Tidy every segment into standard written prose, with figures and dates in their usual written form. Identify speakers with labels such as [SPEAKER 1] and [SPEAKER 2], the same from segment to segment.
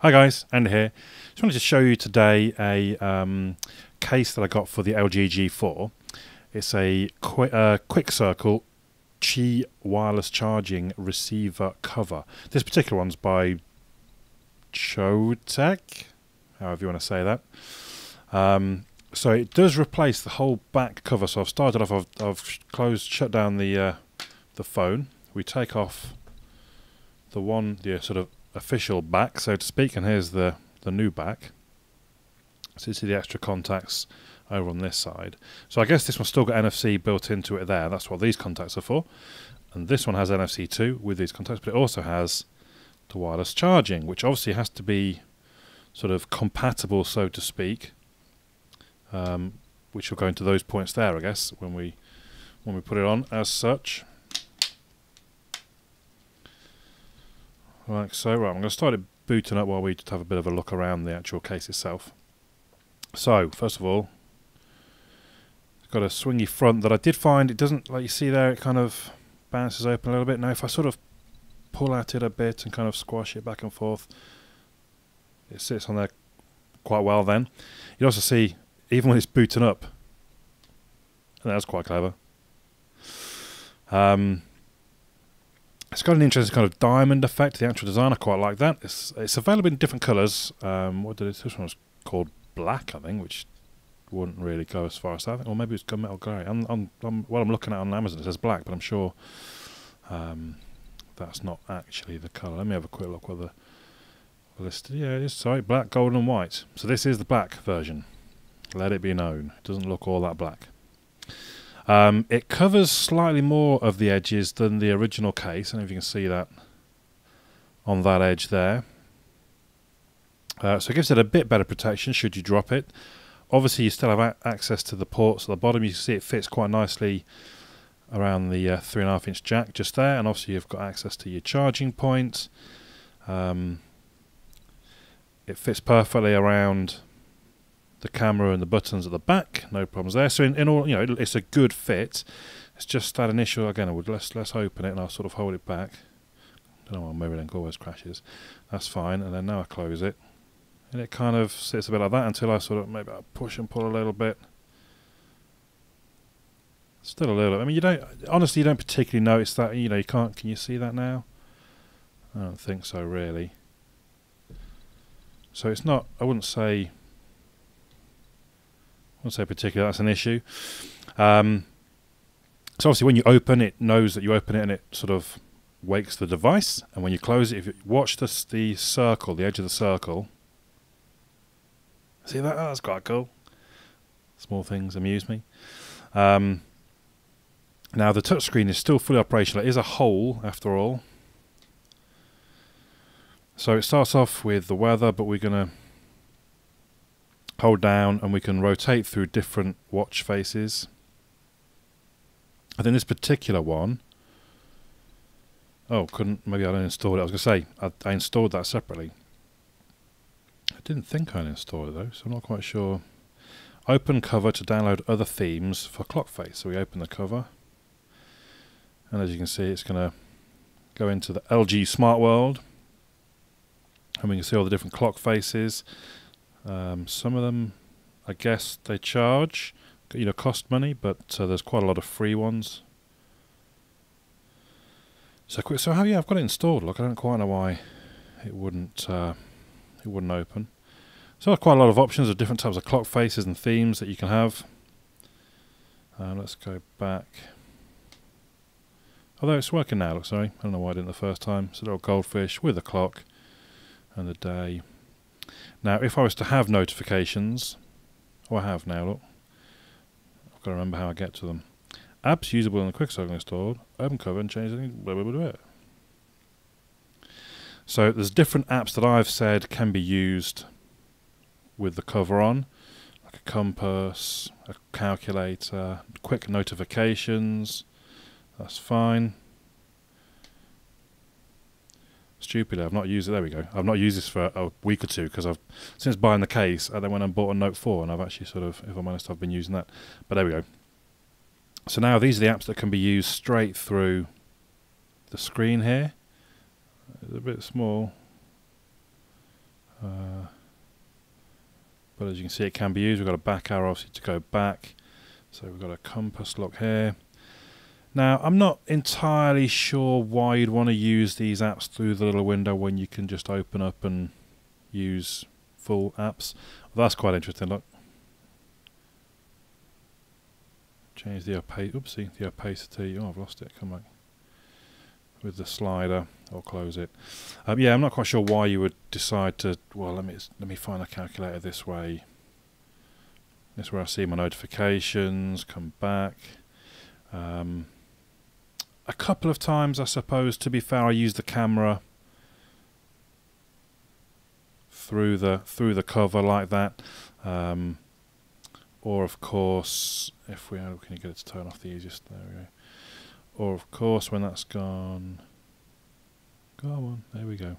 [SPEAKER 1] Hi guys, Andy here. Just wanted to show you today a case that I got for the LG G4. It's a quick circle Qi wireless charging receiver cover. This particular one's by Chotec, however you want to say that. So it does replace the whole back cover. So I've started off, I've shut down the phone. We take off the sort of official back, so to speak, and here's the new back. So you see the extra contacts over on this side. So I guess this one's still got NFC built into it there. That's what these contacts are for. And this one has NFC too with these contacts, but it also has the wireless charging, which obviously has to be sort of compatible, so to speak. Which will go into those points there, I guess, when we put it on as such. Like so. Right, I'm going to start it booting up while we just have a bit of a look around the actual case itself. So, first of all, it's got a swingy front that I did find it doesn't, like you see there, it kind of bounces open a little bit. Now, if I sort of pull at it a bit and kind of squash it back and forth, it sits on there quite well then. You also see, even when it's booting up, and that's quite clever. It's got an interesting kind of diamond effect. The actual design, I quite like that. It's available in different colours. This one was called black, I think, which wouldn't really go as far as that. Or maybe it's gunmetal grey. What I'm looking at on Amazon, it says black, but I'm sure that's not actually the colour. Let me have a quick look what the list. Yeah, it is. Sorry, black, gold, and white. So this is the black version. Let it be known. It doesn't look all that black. It covers slightly more of the edges than the original case. I don't know if you can see that on that edge there. So it gives it a bit better protection should you drop it. Obviously you still have access to the ports at the bottom. You can see it fits quite nicely around the 3.5 inch jack just there, and obviously you've got access to your charging point. It fits perfectly around the camera and the buttons at the back, no problems there. So in all, it's a good fit. It's just that initial, again, let's open it and I'll sort of hold it back. Don't know why my link always crashes. That's fine. And then now I close it, and it kind of sits a bit like that until I sort of maybe I'll push and pull a little bit. Still a little. I mean, you don't particularly notice that. You can't. Can you see that now? I don't think so, really. So it's not. I wouldn't say particularly that's an issue. So obviously when you open it, knows that you open it and it sort of wakes the device. And when you close it, if you watch the circle, the edge of the circle, see that? Oh, that's quite cool. Small things amuse me. Now the touchscreen is still fully operational. It is a hole after all. So it starts off with the weather, but we're going to hold down and we can rotate through different watch faces. I think this particular one, maybe I didn't install it. I was going to say I installed that separately. I didn't think I installed it though, so I'm not quite sure. Open cover to download other themes for clock face. So we open the cover, and as you can see, it's going to go into the LG Smart World, and we can see all the different clock faces. Some of them, I guess, they charge, cost money, but there's quite a lot of free ones. So I've got it installed. Look, I don't quite know why it wouldn't open. So there's quite a lot of options of different types of clock faces and themes that you can have. Let's go back. Although it's working now. Look, sorry, I don't know why I didn't the first time. It's a little goldfish with the clock and the day. Now, if I was to have notifications, I have now, look. I've got to remember how I get to them. Apps usable in the quick circle installed. Open cover and change anything. Blah, blah, blah, blah. So there's different apps that I've said can be used with the cover on, like a compass, a calculator, quick notifications. That's fine. Stupidly, I've not used it. There we go. I've not used this for a week or two because since buying the case, I then went and bought a Note 4, and I've actually sort of, if I'm honest, I've been using that. But there we go. So now these are the apps that can be used straight through the screen here. It's a bit small. But as you can see, it can be used. We've got a back arrow obviously to go back. So we've got a compass lock here. Now, I'm not entirely sure why you'd want to use these apps through the little window when you can just open up and use full apps. Well, that's quite interesting, look. Change the opacity. Oh, I've lost it. Come back. With the slider, or close it. Yeah, I'm not quite sure why you would decide to. Well, let me find a calculator this way. This is where I see my notifications. Come back. A couple of times, I suppose. To be fair, I use the camera through the cover like that. Or of course, if we can you get it to turn off the easiest? There we go. Or of course, when that's gone, go on, there we go.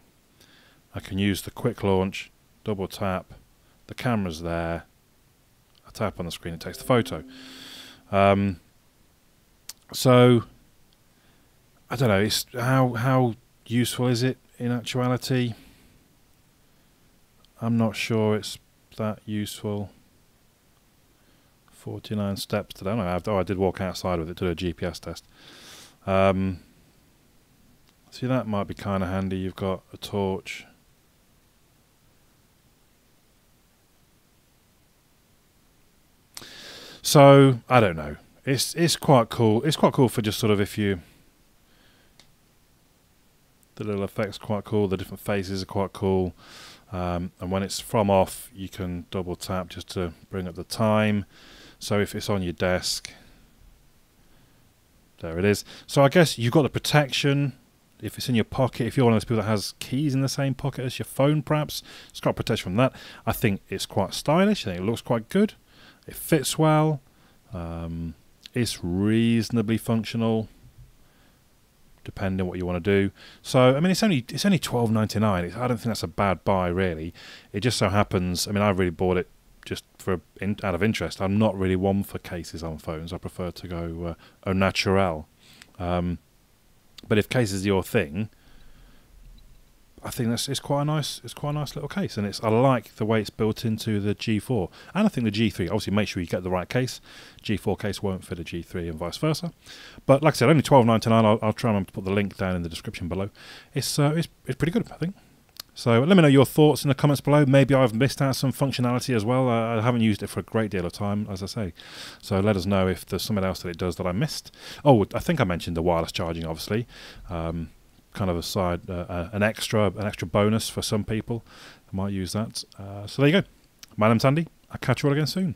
[SPEAKER 1] I can use the quick launch, double tap, the camera's there, I tap on the screen, it takes the photo. So, I don't know, it's how useful is it in actuality? I'm not sure it's that useful. 49 steps today. I did walk outside with it to do a GPS test. See, that might be kind of handy. You've got a torch. So I don't know. It's quite cool. It's quite cool for just sort of if you. The little effects are quite cool. The different faces are quite cool. And when it's from off, you can double tap just to bring up the time. So if it's on your desk, there it is. So I guess you've got the protection. If it's in your pocket, if you're one of those people that has keys in the same pocket as your phone, perhaps, it's got protection from that. I think it's quite stylish. I think it looks quite good. It fits well. It's reasonably functional, depending on what you want to do. So I mean, it's only $12.99. I don't think that's a bad buy, really. It just so happens. I mean, I really bought it just for out of interest. I'm not really one for cases on phones. I prefer to go au naturel. But if cases are your thing, I think it's quite a nice little case, and I like the way it's built into the G4, and I think the G3. Obviously, make sure you get the right case. G4 case won't fit a G3, and vice versa. But like I said, only $12.99. I'll try and put the link down in the description below. It's pretty good, I think. So let me know your thoughts in the comments below. Maybe I've missed out some functionality as well. I haven't used it for a great deal of time, as I say. So let us know if there's something else that it does that I missed. Oh, I think I mentioned the wireless charging, obviously. Kind of a side, an extra bonus for some people. I might use that. So there you go. My name's Andy. I'll catch you all again soon.